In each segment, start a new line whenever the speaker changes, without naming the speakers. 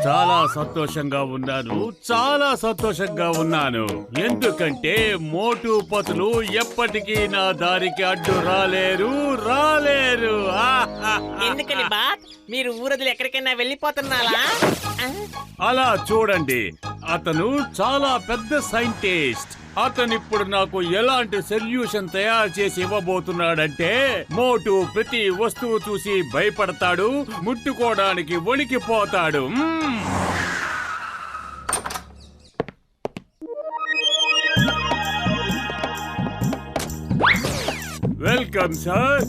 చాలా సంతోషంగా ఉన్నాను ఎందుకంటే మోటు పతులు ఎప్పటికీ నా దారికి అడ్డు రాలేరు.
ఎందుకని బాత్ మీరు ఊరదులు ఎక్కడికైనా వెళ్ళిపోతున్నారా?
అలా చూడండి, అతను చాలా పెద్ద సైంటిస్ట్. అతను ఇప్పుడు నాకు ఎలాంటి సొల్యూషన్ తయారు చేసి ఇవ్వబోతున్నాడంటే మోటు ప్రతి వస్తువు చూసి భయపడతాడు, ముట్టుకోవడానికి వణికిపోతాడు. Welcome sir.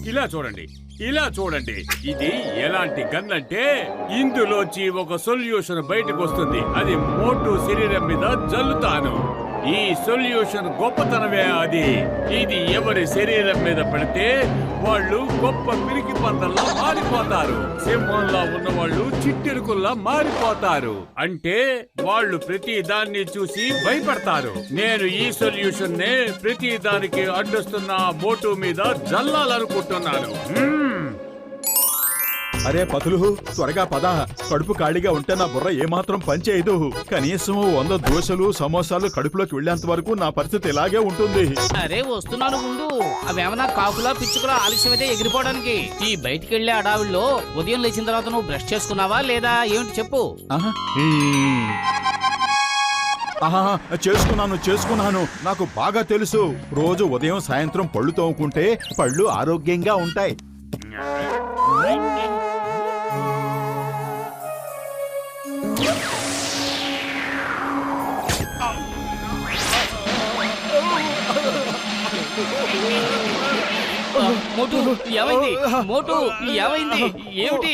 ఇలా చూడండి ఇది ఎలాంటి గన్ అంటే ఇందులోంచి ఒక సొల్యూషన్ బయటకు వస్తుంది. అది మోటు శరీరం మీద జల్లుతాను. ఈ సొల్యూషన్ గొప్పతనమే అది. ఇది ఎవరి శరీరం మీద పడితే వాళ్ళు గొప్ప పిరికి పందల్లా మారిపోతారు. సింహంలా ఉన్న వాళ్ళు చిట్టెరుకుల్లా మారిపోతారు. అంటే వాళ్ళు ప్రతి దాన్ని చూసి భయపడతారు. నేను ఈ సొల్యూషన్ నే ప్రతి దానికి అడ్డొస్తున్న మోటు మీద జల్లాలనుకుంటున్నాను.
అరే పతులు, త్వరగా పద. కడుపు ఖాళీగా ఉంటే నా బుర్ర ఏమాత్రం పనిచేయదు. కనీసం 100 దోశలు సమోసాలు కడుపులోకి వెళ్లేంత వరకు నా పరిస్థితి ఇలాగే ఉంటుంది.
అరే వస్తున్నాను ముందు. అవేమన్నా కాకులా పిచ్చుకులా ఆలస్యమైతే ఎగిరిపోవడానికి. ఈ బయటికి వెళ్లే అడావిల్లో ఉదయం లేచిన తర్వాత నువ్వు బ్రష్ చేసుకున్నావా లేదా ఏమిటి చెప్పు.
చేసుకున్నాను. నాకు బాగా తెలుసు. రోజు ఉదయం సాయంత్రం పళ్ళు తోముకుంటే పళ్ళు ఆరోగ్యంగా ఉంటాయి.
మోటు ఏమైంది? మోటు ఏమైంది? ఏమిటి?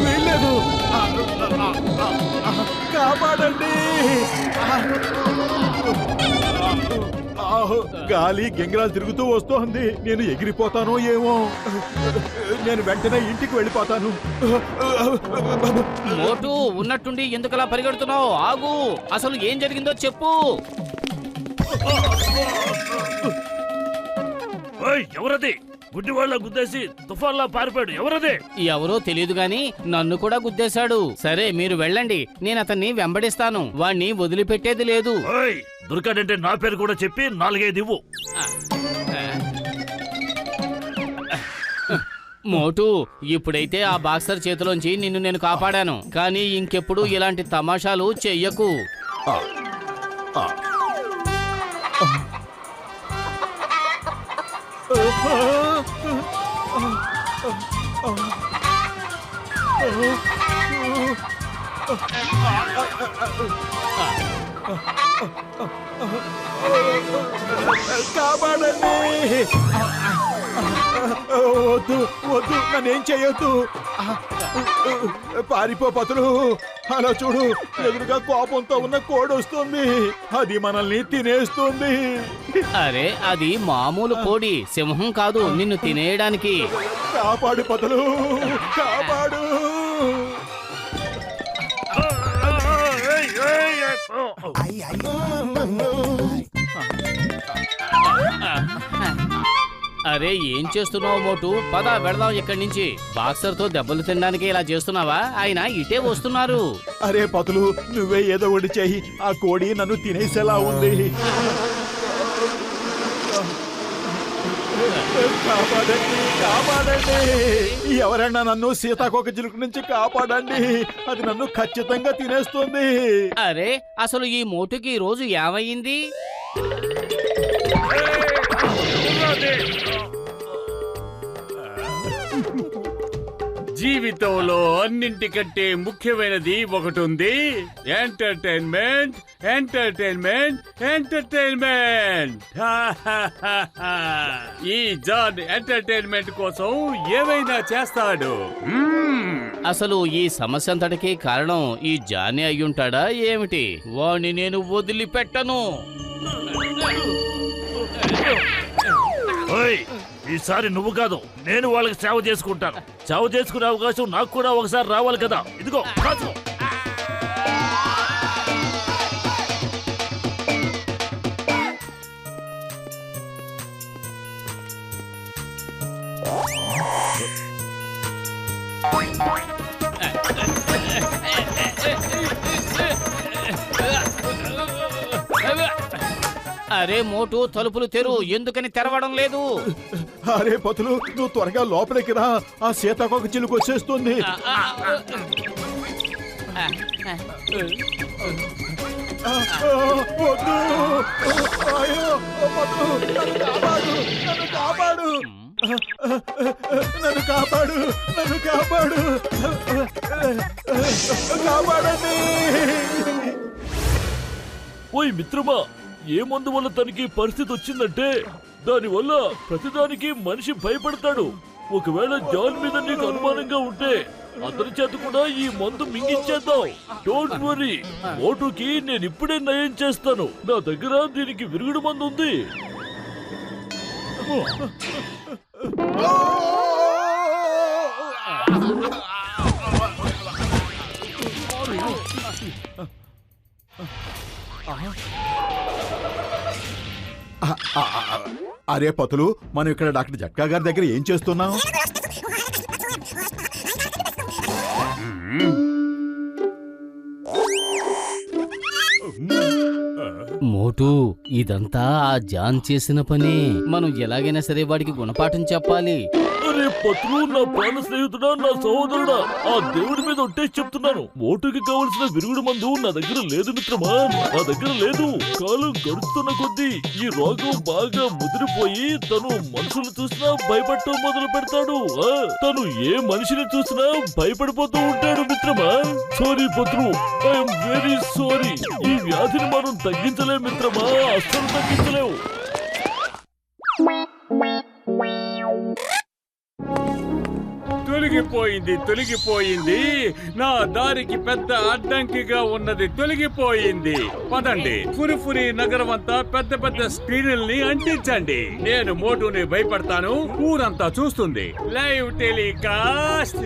వీల్లేదు, కాపాడండి. గాలి గింగిరాలు తిరుగుతూ వస్తోంది. నేను ఎగిరిపోతానో ఏమో. నేను వెంటనే ఇంటికి వెళ్ళిపోతాను.
మోటు ఉన్నట్టుండి ఎందుకలా పరిగెడుతున్నావు? ఆగు, అసలు ఏం జరిగిందో చెప్పు.
ఎవరది? గుడ్డివాళ్ళ గుద్దేసి తుఫాన్లా పారిపోయాడు. ఎవరది?
ఎవరో తెలియదు గాని నన్ను కూడా గుద్దేశాడు. సరే మీరు వెళ్ళండి, నేను అతన్ని వెంబడిస్తాను. వాణ్ణి వదిలిపెట్టేది లేదు.
దొరికాడంటే నా పేరు కూడా చెప్పి 4-5 ఇవ్వు.
మోటు, ఇప్పుడైతే ఆ బాక్సర్ చేతిలోంచి నిన్ను నేను కాపాడాను. కానీ ఇంకెప్పుడు ఇలాంటి తమాషాలు చెయ్యకు.
కాపాడండి. వద్దు వద్దు, నన్నేం చేయొద్దు. పారిపో పతులు. అలా చూడు, ఎదురుగా కోపంతో ఉన్న కోడి వస్తుంది. అది మనల్ని తినేస్తుంది.
అరే అది మామూలు కోడి, సింహం కాదు నిన్ను తినేయడానికి.
కాపాడు పతులు, కాపాడు.
అరే ఏం చేస్తున్నావు మోటు? పద వెళదాం ఇక్కడి నుంచి. బాక్సర్ తో దెబ్బలు తినడానికి ఇలా చేస్తున్నావా? ఆయన ఇటే వస్తున్నారు.
అరే పతులు, నువ్వే ఏదో ఒకటి చెయ్యి. ఆ కోడి నన్ను తినేసేలా ఉంది. కాపాడండి, కాపాడండి. ఎవరైనా నన్ను సీతాకోక చిలుక నుంచి కాపాడండి. అది నన్ను ఖచ్చితంగా తినేస్తుంది.
అరే అసలు ఈ మోటుకి ఈ రోజు ఏమయ్యింది?
జీవితంలో అన్నింటికంటే ముఖ్యమైనది ఒకటి ఉంది. Entertainment, entertainment, entertainment. ఈ జాన్ ఎంటర్టైన్మెంట్ కోసం ఏమైనా చేస్తాడు.
అసలు ఈ సమస్య అంతటికీ కారణం ఈ జానీ అయ్యుంటాడా ఏమిటి? వాణ్ణి నేను వదిలిపెట్టను.
ఈసారి నువ్వు కాదు, నేను వాళ్ళకి సేవ చేసుకుంటాను. సేవ చేసుకునే అవకాశం నాకు కూడా ఒకసారి రావాలి కదా. ఇదిగో కాదు.
అరే మోటు, తలుపులు తెరు. ఎందుకని తెరవడం లేదు?
అరే పతులు, నువ్వు త్వరగా లోపలికి రా. ఆ సీతాకోక చిలుక వచ్చేస్తుంది. వద్దు. అయ్యో, పతులు, నన్ను కాపాడు, నన్ను కాపాడు, నన్ను కాపాడు, కాపాడండి.
ఓయ్ మిత్రమా, ఏ మందు వల్ల తనకి పరిస్థితి వచ్చిందంటే దానివల్ల ప్రతిదానికి మనిషి భయపడతాడు. ఒకవేళ జాన్ మీద నీకు అనుమానంగా ఉంటే అతని చేత కూడా ఈ మందు మింగించేద్దాం. డోంట్ వరీ, మోటుకి నేను ఇప్పుడే నయం చేస్తాను. నా దగ్గర దీనికి విరుగుడు మందు ఉంది.
అరే పతులు, మనం ఇక్కడ డాక్టర్ జట్కా గారి దగ్గర ఏం చేస్తున్నాం?
మోటు, ఇదంతా ఆ జాన్ చేసిన పని. మనం ఎలాగైనా సరే వాడికి గుణపాఠం చెప్పాలి.
అరే పత్రు, నా ప్రాణ స్నేహితుడా, నా సహోదరుడా, ఆ దేవుడి మీద ఒట్టేసి చెప్తున్నాను, మోటుకి కావలసిన విరుగుడు మందు నా దగ్గర లేదు మిత్రమా, నా దగ్గర లేదు. కాలం గడుస్తున్న కొద్దీ ఈ రోగం బాగా ముదిరిపోయి తను మనుషులు చూసినా భయపడటం మొదలు పెడతాడు. తను ఏ మనిషిని చూసినా భయపడిపోతూ ఉంటాడు మిత్రమా. Sorry Patlu, I'm very sorry. ఈ వ్యాధిని మనం తగ్గించలేం మిత్రమా, అస్సలు తగ్గించలేవు.
తొలగిపోయింది, తొలగిపోయింది. నా దారికి పెద్ద అడ్డంకిగా ఉన్నది తొలగిపోయింది. పదండి, ఫురిఫురి నగరం అంతా పెద్ద పెద్ద స్క్రీన్లని అంటించండి. నేను మోటుని భయపడతాను, ఊరంతా చూస్తుంది. Live telecast.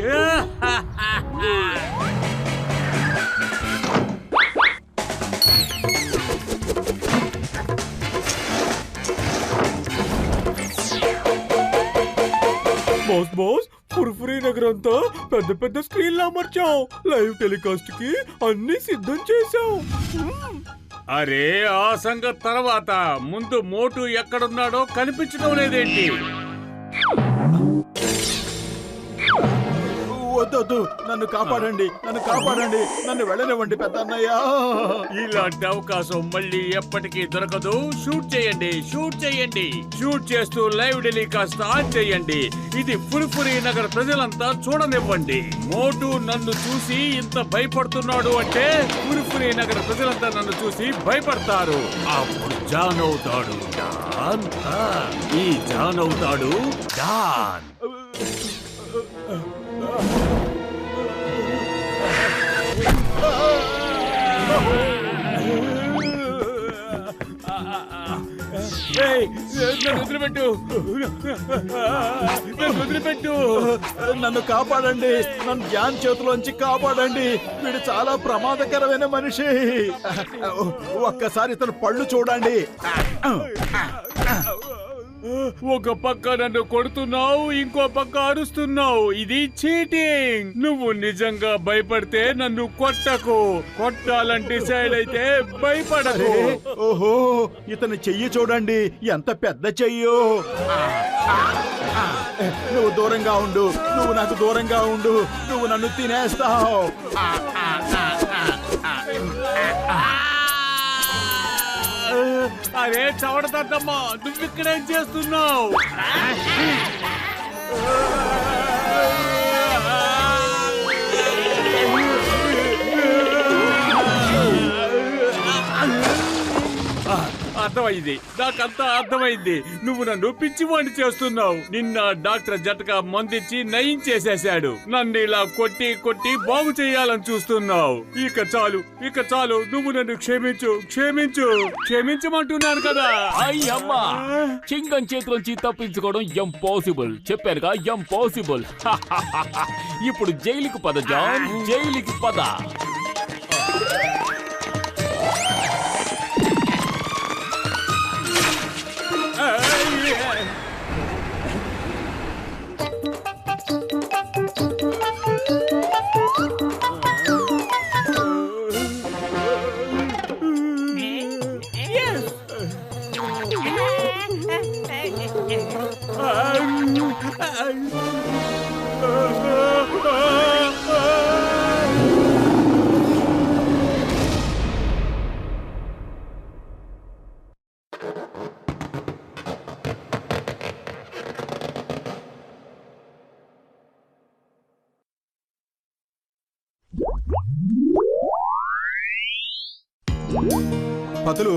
బాస్ బాస్, ఫుర్ఫురీ నగరంతా పెద్ద పెద్ద స్క్రీన్లు అమర్చాం. లైవ్ టెలికాస్ట్ కి అన్ని సిద్ధం చేశాం.
అరే, ఆ సంగతి తర్వాత ముందు మోటు ఎక్కడున్నాడో కనిపించడం లేదేంటి?
వద్దొద్దు, నన్ను కాపాడండి, నన్ను కాపాడండి, నన్ను వెళ్ళనివ్వండి పెద్ద అన్నయ్య.
ఇలాంటి అవకాశం మళ్ళీ ఎప్పటికీ దొరకదు. షూట్ చేయండి, షూట్ చేయండి, షూట్ చేస్తూ లైవ్ టెలికాస్ట్ ఆన్ చేయండి. ఇది ఫురిఫురి నగర ప్రజలంతా చూడనివ్వండి. మోటు నన్ను చూసి ఇంత భయపడుతున్నాడు అంటే ఫురిఫురి నగర ప్రజలంతా నన్ను చూసి భయపడతారు. అప్పుడు జాన్ అవుతాడు డాన్. ఈ జాన్ అవుతాడు డాన్. వదిలిపెట్టు, వదిలిపెట్టు,
నన్ను కాపాడండి, నన్ను జాన్ చేతిలోంచి కాపాడండి. వీడు చాలా ప్రమాదకరమైన మనిషి. ఒక్కసారి ఇతను పళ్ళు చూడండి.
ఒక పక్క నన్ను కొడుతున్నావు, ఇంకో పక్క అరుస్తున్నావు. ఇది చీటింగ్. నువ్వు నిజంగా భయపడితే నన్ను కొట్టకు. కొట్టాలంటే సైడ్ అయితే భయపడకు.
ఓహో, ఇతని చెయ్యి చూడండి, ఎంత పెద్ద చెయ్యో. నువ్వు దూరంగా ఉండు, నువ్వు నాకు దూరంగా ఉండు, నువ్వు నన్ను తినేస్తావు.
అరే చవడదమ్మా, నువ్వు ఇక్కడేం చేస్తున్నావు? అర్థమైంది, నాకంతా అర్థమైంది. నువ్వు నన్ను పిచ్చివాణ్ణి చేస్తున్నావు. నిన్న డాక్టర్ జటకా మందిచ్చి నయం చేసేశాడు. నన్ను ఇలా కొట్టి కొట్టి బాగు చేయాలని చూస్తున్నావు. ఇక చాలు, నువ్వు నన్ను క్షమించమంటున్నాను కదా.
అయ్యమ్మా, చింగం చేతిలోంచి తప్పించుకోవడం ఇంపాసిబుల్. చెప్పానుగా ఇంపాసిబుల్. ఇప్పుడు జైలుకి పద జాన్, జైలుకి పద.
పతులు,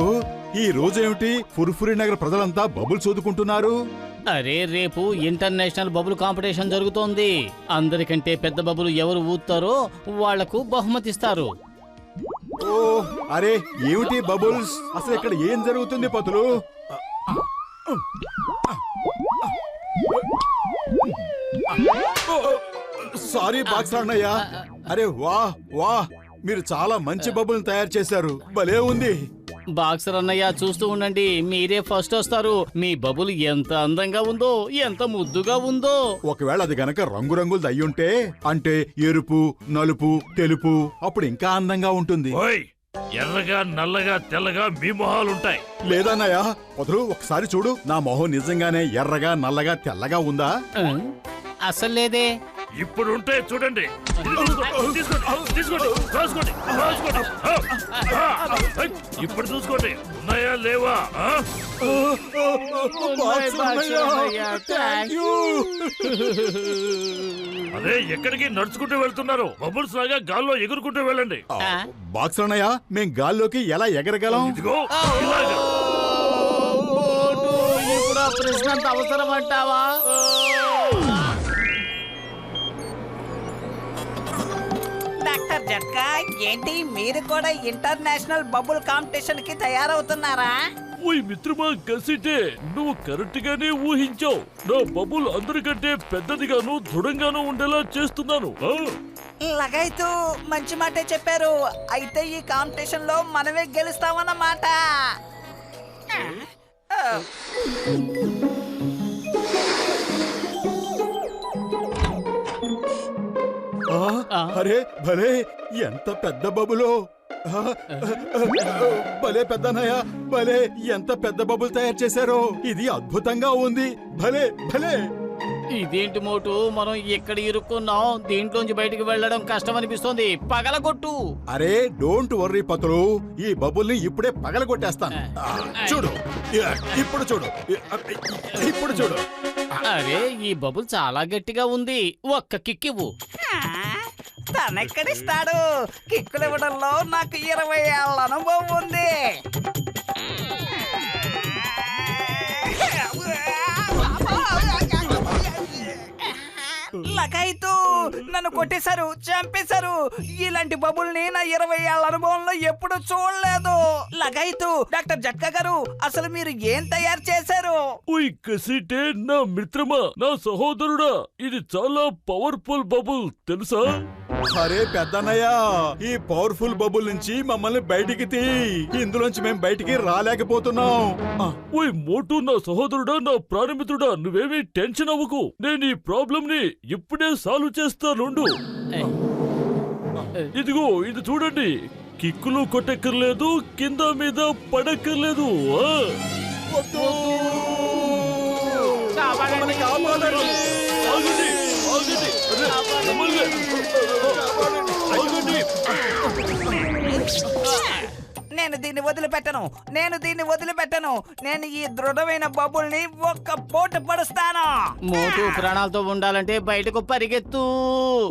ఈ రోజేమిటి ఫుర్ఫురి నగర ప్రజలంతా బబుల్ చదువుకుంటున్నారు?
అరే, రేపు ఇంటర్నేషనల్ బబుల్ కాంపిటీషన్ జరుగుతోంది. అందరికంటే పెద్ద బబుల్ ఎవరు ఊతారో వాళ్లకు బహుమతిస్తారు.
ఓ అరే, ఏమిటి బబుల్స్? అసలు ఇక్కడ ఏం జరుగుతుంది పతులు? సారీ బాక్స్ అన్నయ్య. అరే వా, మీరు చాలా మంచి బబుల్ తయారు చేశారు. భలే ఉంది.
బాక్సర్ అన్నయ్య, చూస్తూ ఉండండి, మీరే ఫస్ట్ వస్తారు. మీ బబుల్ ఎంత అందంగా ఉందో, ఎంత ముద్దుగా ఉందో.
ఒకవేళ అది గనక రంగురంగులది అయ్యుంటే, అంటే ఎరుపు, నలుపు, తెలుపు, అప్పుడు ఇంకా అందంగా ఉంటుంది.
ఎర్రగా, నల్లగా, తెల్లగా మీ మొహాలుంటాయి.
లేదన్నయ్య, వదులు ఒకసారి చూడు. నా మొహం నిజంగానే ఎర్రగా, నల్లగా, తెల్లగా ఉందా?
అసలు లేదే.
ఇప్పుడు ఉంటే చూడండి. తీసుకోండి. ఇప్పుడు చూసుకోండి, ఉన్నాయా లేవా? అదే, ఎక్కడికి నడుచుకుంటూ వెళ్తున్నారు? బబుల్స్ లాగా గాల్లో ఎగురుకుంటూ వెళ్ళండి.
బాక్స్ అన్నయ్య, మేం గాల్లోకి ఎలా ఎగరగలం?
ఇదిగో ఇలాగా.
ఇప్పుడు ఆ ప్రశ్న అంత అవసరం అంటావా?
డాక్టర్ జట్కా, ఏంటి మీరు కూడా ఇంటర్నేషనల్ బబుల్ కాంపిటీషన్ కి తయారవుతున్నారా?
ఓయ్ మిత్రమా గసిటే, నువ్వు కరెక్ట్ గానే ఊహించావు. నా బబుల్ అందరికంటే పెద్దదిగాను దృఢంగాను ఉండేలా చేస్తున్నాను.
లగైతూ మంచి మాటే చెప్పారు. అయితే ఈ కాంపిటీషన్ లో మనమే గెలుస్తామన్నమాట.
అరే భలే, ఎంత పెద్ద బబులో! భలే పెద్దనయ్య, భలే, ఎంత పెద్ద బబుల్ తయారు చేశారో! ఇది అద్భుతంగా ఉంది. భలే భలే.
ఇదేంటి మోటు, మనం ఎక్కడ ఇరుక్కున్నాం? దీంట్లోంచి బయటికి వెళ్ళడం కష్టం అనిపిస్తోంది. పగలగొట్టు.
అరే డోంట్ వర్రీ పతులు, ఈ బబుల్ని ఇప్పుడే పగలగొట్టేస్తాను. చూడు, ఇప్పుడు చూడు.
అరే, ఈ బబుల్ చాలా గట్టిగా ఉంది. ఒక్క కిక్కివ్వు.
తనెక్కడిస్తాడు? కిక్కులు ఇవ్వడంలో నాకు 20 ఏళ్ళ అనుభవం ఉంది. లగైతూ నన్ను కొట్టేశారు, చంపేశారు. ఇలాంటి బబుల్ని నా 20 ఏళ్ళ అనుభవంలో ఎప్పుడు చూడలేదు. లగైతూ, డాక్టర్ జట్కా గారు, అసలు మీరు ఏం తయారు చేశారు?
ఓయ్ కసిటే, నా మిత్రమా, నా సహోదరుడా, ఇది చాలా పవర్ఫుల్ బబుల్ తెలుసా?
అరే పెద్దన్నయ్య, ఈ పవర్ఫుల్ బబుల్ నుంచి మమ్మల్ని బయటికి తీ. ఇందులోంచి మేము బయటికి రాలేకపోతున్నాం.
ఓయ్ మోటు, నా సహోదరుడా, నా ప్రాణమిత్రుడా, నువ్వేమీ టెన్షన్ అవ్వకు. నేను ఈ ప్రాబ్లం ని ఇప్పుడే సాల్వ్ చేస్తానుండు. ఇదిగో ఇది చూడండి, కిక్కులు కొట్టక్కర్లేదు, కింద మీద పడక్కర్లేదు. ఆగండి, ఆగండి.
నేను దీన్ని వదిలిపెట్టను. నేను ఈ దృఢమైన బబుల్ని ఒక్క పోటు పడుస్తాను.
మోటు ప్రాణాలతో ఉండాలంటే బయటకు పరిగెత్తు.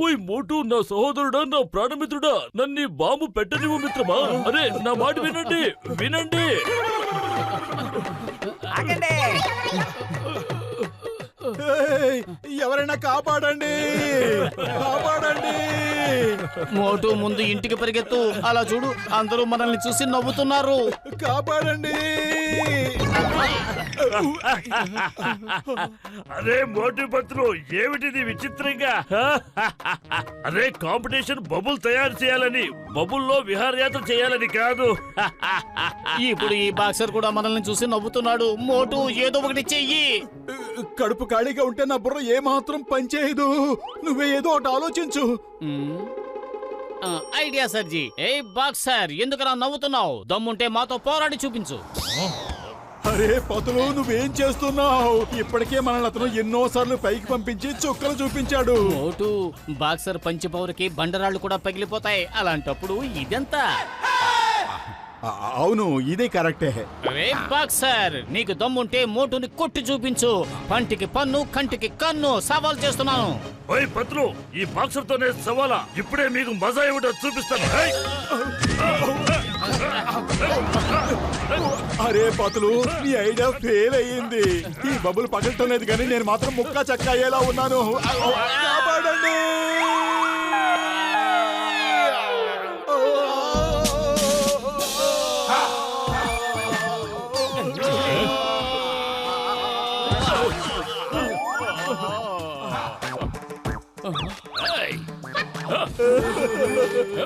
ఓయ్ మోటు, నా సహోదరుడా, నా ప్రాణమిత్రుడా, నన్ను బాంబు పెట్టనివ్వు మిత్రమా. అరే, నా మాట వినండి.
ఆగండి.
ఏయ్, ఎవరైనా కాపాడండి, కాపాడండి.
మోటు ముందు ఇంటికి పరిగెత్తు. అలా చూడు, అందరూ మనల్ని చూసి నవ్వుతున్నారు.
కాపాడండి.
అరే మోటు పత్రు, ఏమిటిది విచిత్రంగా? అరే కాంపిటీషన్ బబుల్ తయారు చేయాలని, బబుల్లో విహారయాత్ర చేయాలని కాదు.
ఇప్పుడు ఈ బాక్సర్ కూడా మనల్ని చూసి నవ్వుతున్నాడు. మోటు ఏదో ఒకటి చెయ్యి.
కడుపు ఖాళీగా ఉంటే నా బుర్ర ఏమాత్రం పనిచేయదు. నువ్వే ఏదో ఒకటి ఆలోచించు.
ఐడియా సర్జీ. ఏ బాక్సర్, ఎందుకలా నవ్వుతున్నావు? దమ్ముంటే మాతో పోరాడి చూపించు.
అరే పతులు, నువ్వేం చేస్తున్నావు? ఇప్పటికే మనల్ని అతను ఎన్నోసార్లు పైకి పంపించి చుక్కలు చూపించాడు.
మోటు, బాక్సర్ పంచి పౌరుకి బండరాళ్ళు కూడా పగిలిపోతాయి. అలాంటప్పుడు ఇదంతా.
అవును, ఇదే కరెక్టే.
అరే బాక్సర్, నీకు దమ్ముంటే మోటుని కొట్టి చూపించు. పంటికి పన్ను, కంటికి కన్ను సవాల్ చేస్తున్నాను.
ఓయ్ పత్రు, ఈ బాక్సర్ తోనే సవాలా? ఇప్పుడే మీకు మజా ఏమిటో చూపిస్తాను. ఏయ్!
అరే పతులు, నీ ఐడియా ఫెయిల్ అయ్యింది. ఈ బబుల్ పగలటం లేదు కానీ నేను మాత్రం ముక్క చక్క అయ్యేలా ఉన్నాను. కాపాడండి.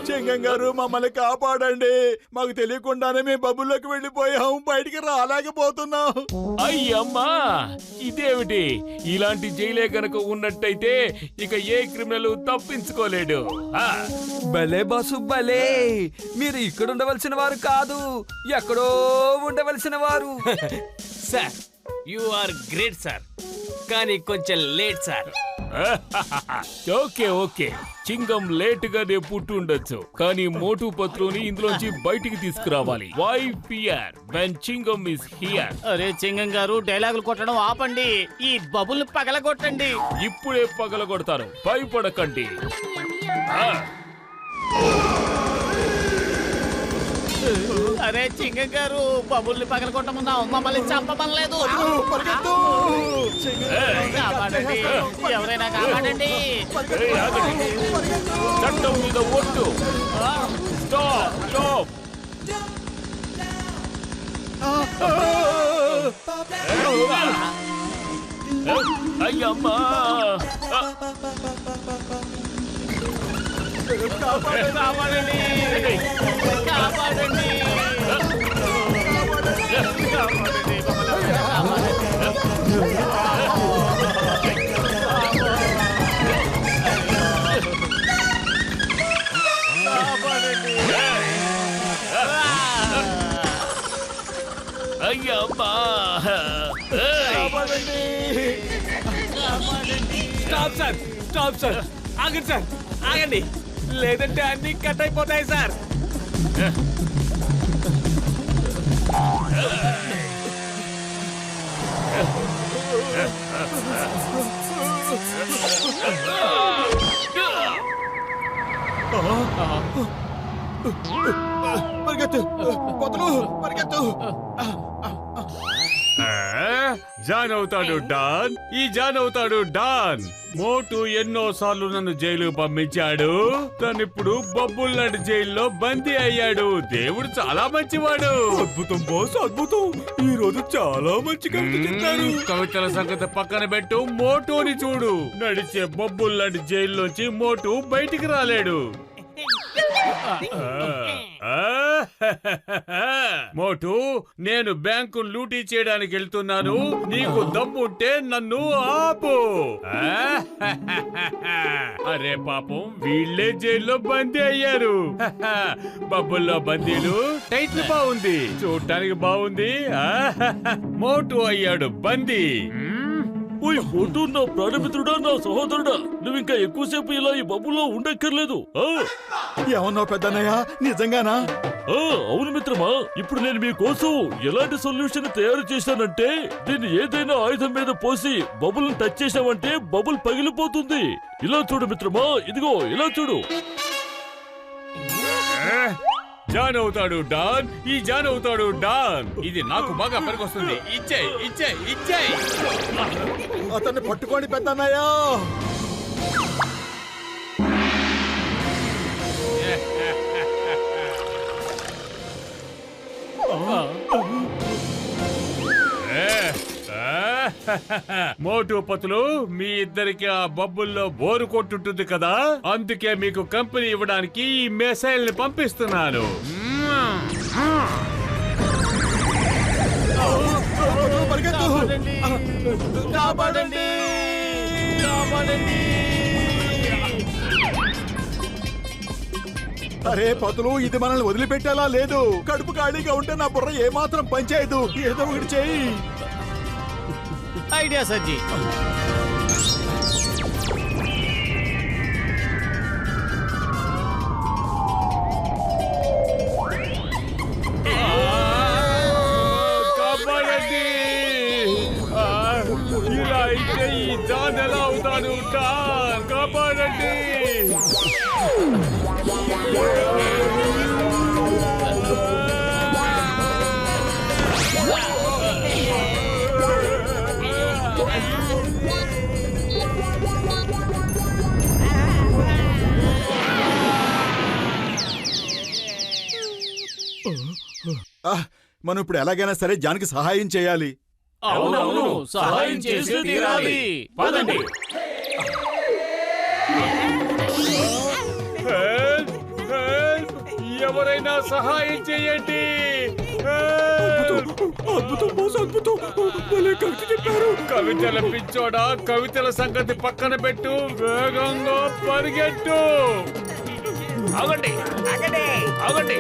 చెంగం గారు, మమ్మల్ని కాపాడండి. మాకు తెలియకుండానే మేము బబుల్లోకి వెళ్ళిపోయాం. బయటికి రాలేకపోతున్నాం.
అయ్యమ్మా, ఇదేమిటి? ఇలాంటి జైలే గనక ఉన్నట్టయితే ఇక ఏ క్రిమినల్ తప్పించుకోలేడు.
భలే బాసు భలే. మీరు ఇక్కడ ఉండవలసిన వారు కాదు, ఎక్కడో ఉండవలసిన వారు.
Sir, you are great sir, కానీ కొంచెం late sir.
Okay okay, Chingam లేటుగానే పుట్టి ఉండొచ్చు, కానీ మోటు పత్రుని ఇందులోంచి బయటికి తీసుకురావాలి. Why fear when Chingam is here?
అరే చింగం గారు, డైలాగులు కొట్టడం ఆపండి. ఈ బబుల్ పగలగొట్టండి.
ఇప్పుడే పగలగొడతాను, భయపడకండి.
అరే చింగం గారు, బబుల్ని పగలగొట్టమన్నావు, మమ్మల్ని చంపమనలేదు.
పరిగెత్తు.
కాపాడండి, ఎవరైనా కాపాడండి.
ఏయ్, ఆగండి. చట్టం మీద ఒట్టు. Stop stop. అయ్యమ్మా,
కాపాడండి, కాపాడండి. కాపాడండి, మమ్మల్ని కాపాడండి.
అయ్యమ్మా.
స్టాప్ సార్, స్టాప్ సార్, ఆగండి సార్, ఆగండి, లేదంటే అన్ని కట్ అయిపోతాయి సార్.
పరిగెత్తు పతులు, పరిగెత్తు.
జాన్ అవుతాడు డాన్, ఈ జాన్ అవుతాడు డాన్. మోటు ఎన్నో సార్లు నన్ను జైలు పంపించాడు, తనిప్పుడు బొబ్బుల్లాంటి జైల్లో బందీ అయ్యాడు. దేవుడు చాలా మంచివాడు.
అద్భుతం బాస్, అద్భుతం. ఈ రోజు చాలా మంచి కవిత చెప్పారు.
కవితల సంగతి పక్కన పెట్టు, మోటుని చూడు. నడిచే బొబ్బుల్లాంటి జైల్లోంచి మోటు బయటికి రాలేడు. మోటు, నేను బ్యాంకు లూటీ చేయడానికి వెళ్తున్నాను. నీకు దమ్ముంటే నన్ను ఆపు. అరే పాపం, వీళ్ళే జైల్లో బందీ అయ్యారు. బబ్బుల్లో బందీలు. టైటిల్ బాగుంది, చూడటానికి బాగుంది. మోటు అయ్యాడు బందీ.
ఓయ్ మోటు, నా ప్రాణమిత్రుడా, నా సహోదరుడా, నువ్వు ఇంకా ఎక్కువసేపు ఇలా ఈ బబుల్లో ఉండక్కర్లేదు.
ఏమన్నావు పెద్దన్నయ్య, నిజంగానా?
అవును మిత్రమా, ఇప్పుడు నేను మీకోసం ఎలాంటి సొల్యూషన్ తయారు చేశానంటే, దీన్ని ఏదైనా ఆయుధం మీద పోసి బబుల్ టచ్ చేసావంటే బబుల్ పగిలిపోతుంది. ఇలా చూడు మిత్రమా, ఇదిగో ఇలా చూడు.
జాన్ అవుతాడు డాన్, ఈ జాన్ అవుతాడు డాన్. ఇది నాకు బాగా పనికొస్తుంది. ఇచ్చేయ్ ఇచ్చేయ్ ఇచ్చేయ్.
అతన్ని పట్టుకోండి పెద్దన్నయ్య.
మోటు పతులు, మీ ఇద్దరికి ఆ బబ్బుల్లో బోరు కొట్టుంటుంది కదా, అందుకే మీకు కంపెనీ ఇవ్వడానికి ఈ మిసైల్ ని పంపిస్తున్నాను.
అరే పతులు, ఇది మనల్ని వదిలిపెట్టేలా లేదు. కడుపు ఖాళీగా ఉంటే నా బుర్ర ఏమాత్రం పనిచేయదు. ఏదో ఒకటి చెయ్యి.
ఐడియా సజ్జీ.
కాపాడండి. ఇలా అయితే ఈ జాన్ ఎలా అవుతాడు డాన్? కాపాడండి.
మనం ఇప్పుడు ఎలాగైనా సరే జాన్కి సహాయం చేయాలి.
అవునవును, సహాయం చేసి తీరాలి. పదండి.
హెల్ప్! హెల్ప్! ఎవరైనా సహాయం చేయండి.
అద్భుతం బాస్, అద్భుతం. భలే కవిత చెప్పారు.
కవితల పిచ్చోడా, కవితల సంగతి పక్కన పెట్టు, వేగంగా పరిగెట్టు.
ఆగండి
ఆగండి.
ఆగండి.